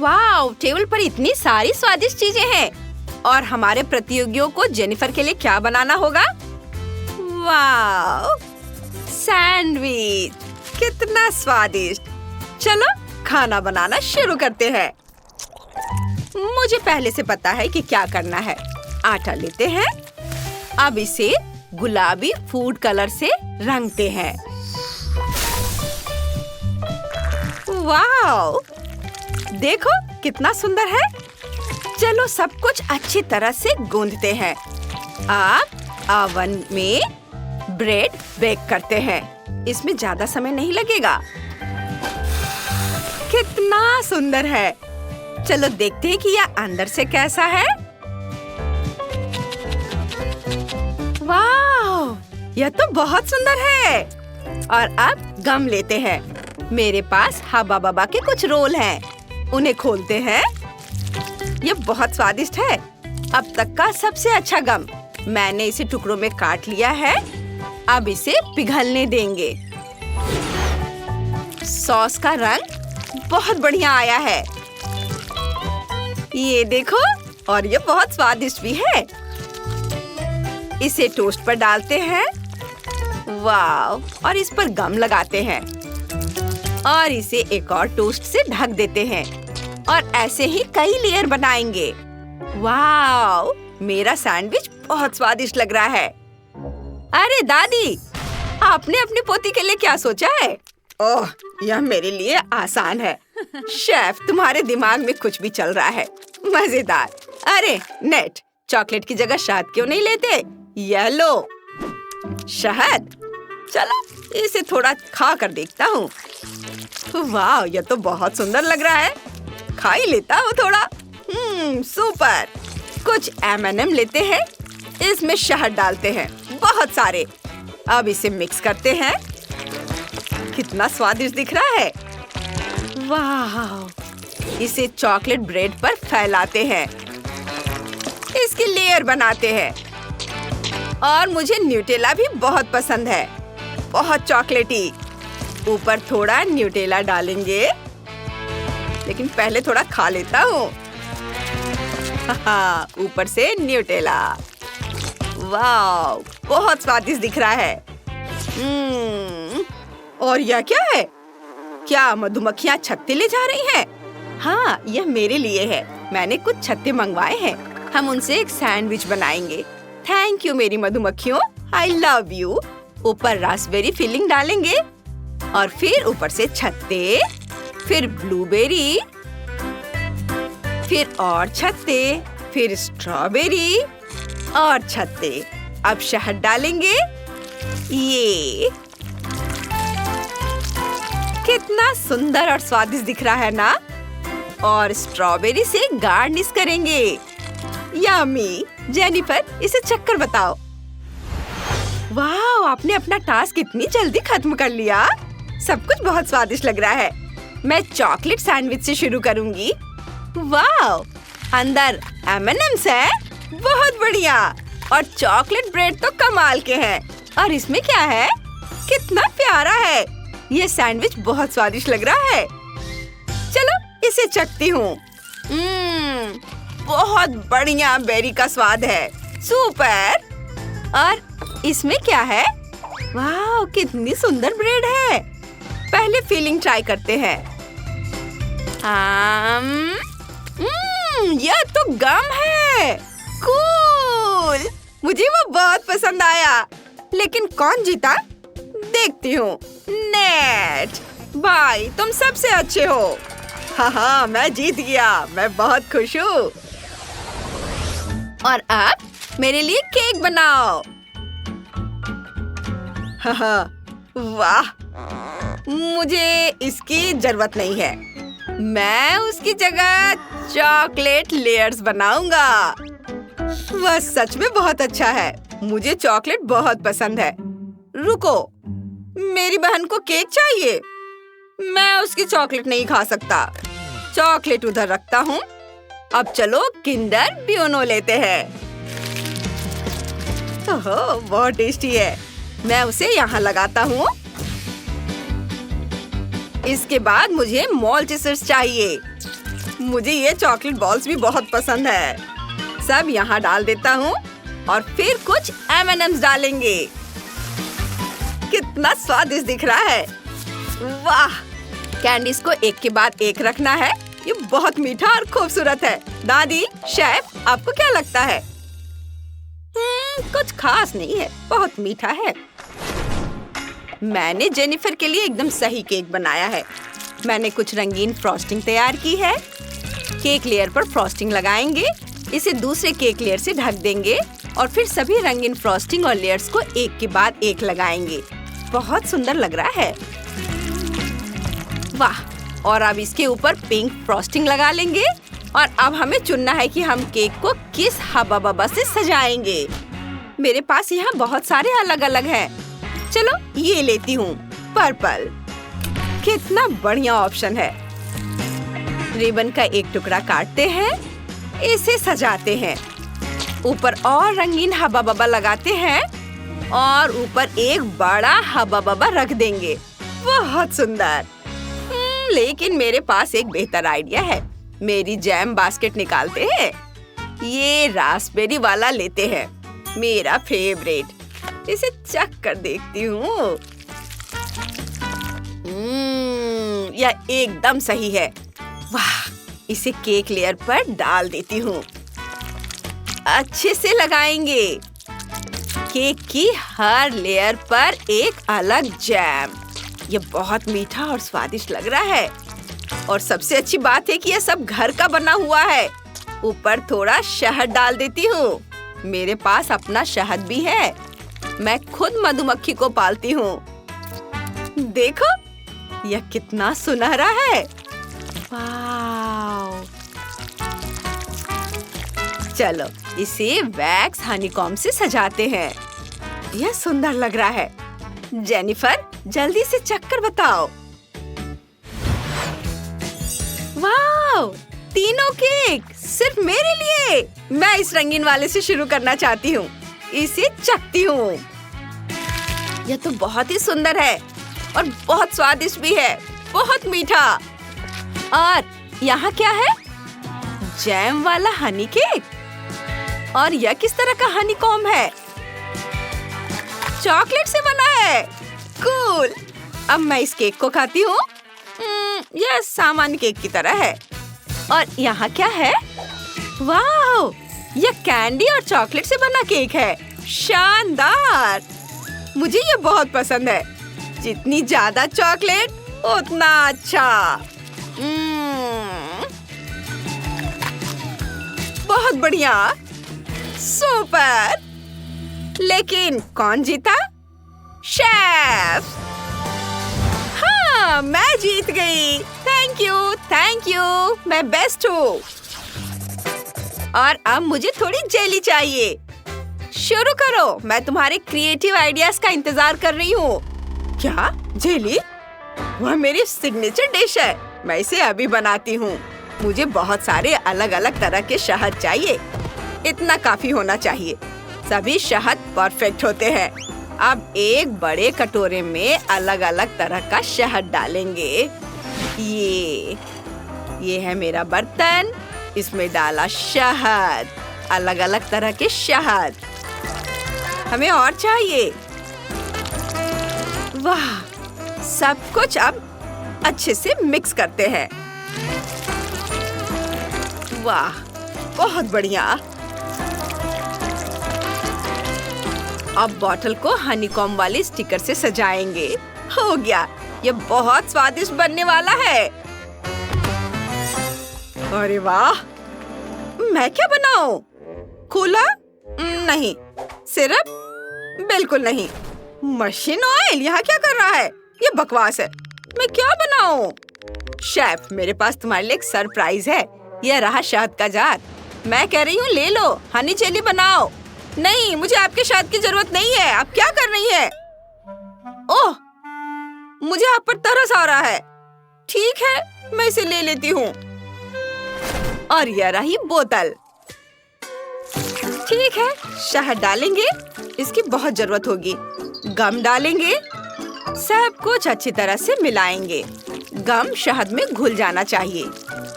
वाह, टेबल पर इतनी सारी स्वादिष्ट चीजें हैं। और हमारे प्रतियोगियों को जेनिफर के लिए क्या बनाना होगा? वाह, सैंडविच, कितना स्वादिष्ट। चलो खाना बनाना शुरू करते हैं। मुझे पहले से पता है कि क्या करना है। आटा लेते हैं। अब इसे गुलाबी फूड कलर से रंगते हैं। वाह, देखो कितना सुंदर है। चलो सब कुछ अच्छी तरह से गूंदते हैं। अब ओवन में ब्रेड बेक करते हैं। इसमें ज्यादा समय नहीं लगेगा। कितना सुंदर है। चलो देखते हैं कि यह अंदर से कैसा है। वाह, यह तो बहुत सुंदर है। और अब गम लेते हैं। मेरे पास हब्बा बब्बा के कुछ रोल हैं। उन्हें खोलते हैं। यह बहुत स्वादिष्ट है। अब तक का सबसे अच्छा गम। मैंने इसे टुकड़ों में काट लिया है। अब इसे पिघलने देंगे। सॉस का रंग बहुत बढ़िया आया है। ये देखो, और ये बहुत स्वादिष्ट भी है। इसे टोस्ट पर डालते हैं। वाह, और इस पर गम लगाते हैं। और इसे एक और टोस्ट से ढक देते हैं। और ऐसे ही कई लेयर बनाएंगे। वाह, मेरा सैंडविच बहुत स्वादिष्ट लग रहा है। अरे दादी, आपने अपनी पोती के लिए क्या सोचा है? ओह, यह मेरे लिए आसान है। शेफ, तुम्हारे दिमाग में कुछ भी चल रहा है। मजेदार। अरे नेट, चॉकलेट की जगह शहद क्यों नहीं लेते? यह लो शहद। चलो इसे थोड़ा खा कर देखता हूँ। वाह, यह तो बहुत सुंदर लग रहा है। खा ही लेता हूँ थोड़ा। सुपर। कुछ M&M लेते हैं। इसमें शहद डालते हैं, बहुत सारे। अब इसे मिक्स करते हैं। कितना स्वादिष्ट दिख रहा है। वाह, इसे चॉकलेट ब्रेड पर फैलाते हैं। इसकी लेयर बनाते हैं। और मुझे न्यूटेला भी बहुत पसंद है, बहुत चॉकलेटी। ऊपर थोड़ा न्यूटेला डालेंगे, लेकिन पहले थोड़ा खा लेता हूँ। ऊपर से न्यूटेला। वाह, बहुत स्वादिष्ट दिख रहा है। और यह क्या है? क्या मधुमक्खियाँ छत्ते ले जा रही हैं? हाँ, यह मेरे लिए है। मैंने कुछ छत्ते मंगवाए हैं। हम उनसे एक सैंडविच बनाएंगे। थैंक यू मेरी मधुमक्खियों। I love you. ऊपर रास्पबेरी फिलिंग डालेंगे। और फिर ऊपर से छत्ते, फिर ब्लूबेरी, फिर और छत्ते, फिर स्ट्रॉबेरी और छत्ते। अब शहद डालेंगे। ये कितना सुंदर और स्वादिष्ट दिख रहा है ना? और स्ट्रॉबेरी से गार्निश करेंगे। यम्मी। जेनिफर, इसे चक्कर बताओ। वाह, आपने अपना टास्क इतनी जल्दी खत्म कर लिया। सब कुछ बहुत स्वादिष्ट लग रहा है। मैं चॉकलेट सैंडविच से शुरू करूंगी। वाह, अंदर M&M's है। बहुत बढ़िया। और चॉकलेट ब्रेड तो कमाल के हैं। और इसमें क्या है? कितना प्यारा है। ये सैंडविच बहुत स्वादिष्ट लग रहा है। चलो इसे चखती हूँ। बहुत बढ़िया बेरी का स्वाद है। सुपर। और इसमें क्या है? वाह, कितनी सुंदर ब्रेड है। पहले फिलिंग ट्राई करते हैं। यह तो गम है। कूल। मुझे वो बहुत पसंद आया। लेकिन कौन जीता? देखती हूँ। नेट। भाई, तुम सबसे अच्छे हो। हाँ, मैं जीत गया। मैं बहुत खुश हूँ। और अब मेरे लिए केक बनाओ। हाँ, वाह, मुझे इसकी जरूरत नहीं है। मैं उसकी जगह चॉकलेट लेयर्स बनाऊंगा। वह सच में बहुत अच्छा है। मुझे चॉकलेट बहुत पसंद है। रुको, मेरी बहन को केक चाहिए। मैं उसकी चॉकलेट नहीं खा सकता। चॉकलेट उधर रखता हूँ। अब चलो किंडर ब्यूनो लेते हैं। ओह, बहुत टेस्टी है। मैं उसे यहाँ लगाता हूँ। इसके बाद मुझे मोल्टेसर्स चाहिए। मुझे ये चॉकलेट बॉल्स भी बहुत पसंद है। सब यहाँ डाल देता हूँ और फिर कुछ M&Ms डालेंगे। कितना स्वादिष्ट दिख रहा है। वाह! कैंडीज को एक के बाद एक रखना है। ये बहुत मीठा और खूबसूरत है। दादी, शेफ, आपको क्या लगता है? कुछ खास नहीं है, बहुत मीठा है। मैंने जेनिफर के लिए एकदम सही केक बनाया है। मैंने कुछ रंगीन फ्रॉस्टिंग तैयार की है। केक लेयर पर फ्रॉस्टिंग लगाएंगे, इसे दूसरे केक लेयर से ढक देंगे और फिर सभी रंगीन फ्रॉस्टिंग और लेयर्स को एक के बाद एक लगाएंगे। बहुत सुंदर लग रहा है। वाह! और अब इसके ऊपर पिंक फ्रॉस्टिंग लगा लेंगे और अब हमें चुनना है कि हम केक को किस हब्बा बब्बा से सजाएंगे। मेरे पास यहाँ बहुत सारे अलग-अलग हैं। चलो ये लेती हूँ, पर्पल। कितना बढ़िया ऑप्शन है। रिबन का एक टुकड़ा काटते हैं, इसे सजाते हैं, ऊपर और रंगीन हब्बा बब्बा लगाते हैं और ऊपर एक बड़ा हब्बा बब्बा रख देंगे। बहुत सुंदर। लेकिन मेरे पास एक बेहतर आइडिया है। मेरी जैम बास्केट निकालते हैं। ये रास्पबेरी वाला लेते हैं, मेरा फेवरेट। इसे चख कर देखती हूँ। यह एकदम सही है। वाह! इसे केक लेयर पर डाल देती हूँ। अच्छे से लगाएंगे। केक की हर लेयर पर एक अलग जैम। ये बहुत मीठा और स्वादिष्ट लग रहा है। और सबसे अच्छी बात है कि यह सब घर का बना हुआ है। ऊपर थोड़ा शहद डाल देती हूँ। मेरे पास अपना शहद भी है। मैं खुद मधुमक्खी को पालती हूँ। देखो, यह कितना सुनहरा है। वाव! चलो इसे वैक्स हनीकॉम्ब से सजाते हैं। यह सुंदर लग रहा है। जेनिफर, जल्दी से चख कर बताओ। वाव! तीनों केक सिर्फ मेरे लिए। मैं इस रंगीन वाले से शुरू करना चाहती हूँ। इसे चखती हूँ। यह तो बहुत ही सुंदर है और बहुत स्वादिष्ट भी है। बहुत मीठा। और यहाँ क्या है? जैम वाला हनी केक। और यह किस तरह का हनीकॉम्ब है? चॉकलेट से बना है। कूल। अब मैं इस केक को खाती हूँ। यह सामान्य केक की तरह है। और यहाँ क्या है? वाह! यह कैंडी और चॉकलेट से बना केक है। शानदार। मुझे ये बहुत पसंद है। जितनी ज्यादा चॉकलेट उतना अच्छा। बहुत बढ़िया। सुपर। लेकिन कौन जीता? शेफ। हाँ, मैं जीत गई। थैंक यू, मैं बेस्ट हूँ। और अब मुझे थोड़ी जेली चाहिए। शुरू करो, मैं तुम्हारे क्रिएटिव आइडियाज का इंतजार कर रही हूँ। क्या? जेली? वह मेरी सिग्नेचर डिश है। मैं इसे अभी बनाती हूँ। मुझे बहुत सारे अलग अलग तरह के शहद चाहिए। इतना काफी होना चाहिए। सभी शहद परफेक्ट होते हैं। अब एक बड़े कटोरे में अलग अलग तरह का शहद डालेंगे। ये है मेरा बर्तन। इसमें डाला शहद, अलग अलग तरह के शहद। हमें और चाहिए। वाह! सब कुछ अब अच्छे से मिक्स करते हैं। वाह! बहुत बढ़िया। अब बॉटल को हनीकॉम्ब वाली स्टिकर से सजाएंगे। हो गया। ये बहुत स्वादिष्ट बनने वाला है। अरे वाह! मैं क्या बनाऊं? कूला? नहीं। सिरप? बिल्कुल नहीं। मशीन ऑयल यहाँ क्या कर रहा है? ये बकवास है। मैं क्या बनाऊं? शेफ, मेरे पास तुम्हारे लिए एक सरप्राइज है। यह रहा शहद का जार। मैं कह रही हूँ ले लो, हनी जेली बनाओ। नहीं, मुझे आपके शहद की जरूरत नहीं है। आप क्या कर रही हैं? ओह, मुझे आप पर तरस आ रहा है। ठीक है, मैं इसे ले लेती हूँ। और यह रही बोतल। ठीक है, शहद डालेंगे। इसकी बहुत जरूरत होगी। गम डालेंगे। सब कुछ अच्छी तरह से मिलाएंगे। गम शहद में घुल जाना चाहिए।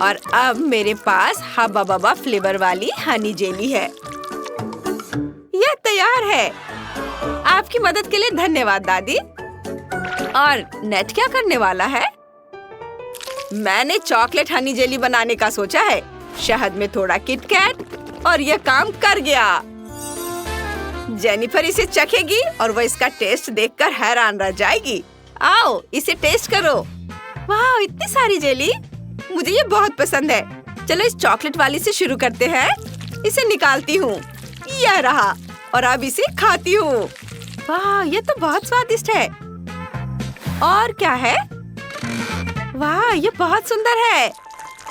और अब मेरे पास हब्बा बब्बा फ्लेवर वाली हनी जेली है। यह तैयार है। आपकी मदद के लिए धन्यवाद दादी। और नेट क्या करने वाला है? मैंने चॉकलेट हनी जेली बनाने का सोचा है। शहद में थोड़ा किटकैट और यह काम कर गया। जेनिफर इसे चखेगी और वह इसका टेस्ट देखकर हैरान रह जाएगी। आओ इसे टेस्ट करो। वाह, इतनी सारी जेली, मुझे ये बहुत पसंद है। चलो इस चॉकलेट वाली से शुरू करते हैं। इसे निकालती हूँ। यह रहा। और अब इसे खाती हूँ। वाह, ये तो बहुत स्वादिष्ट है। और क्या है? वाह, ये बहुत सुंदर है।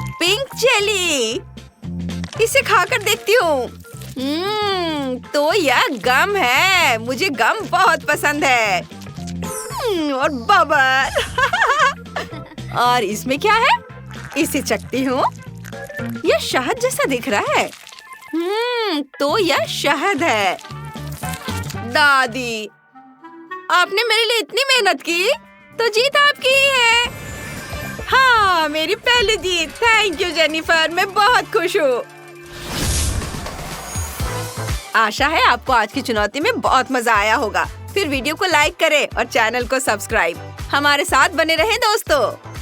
Pink jelly. इसे खाकर देखती हूँ। तो यह गम है। मुझे गम बहुत पसंद है। और बबल। और इसमें क्या है? इसे चखती हूँ। यह शहद जैसा दिख रहा है। तो यह शहद है। दादी, आपने मेरे लिए इतनी मेहनत की, तो जीत आपकी ही है। हाँ, मेरी पहली जीत। थैंक यू जेनिफर, मैं बहुत खुश हूँ। आशा है आपको आज की चुनौती में बहुत मजा आया होगा। फिर वीडियो को लाइक करें और चैनल को सब्सक्राइब। हमारे साथ बने रहें दोस्तों।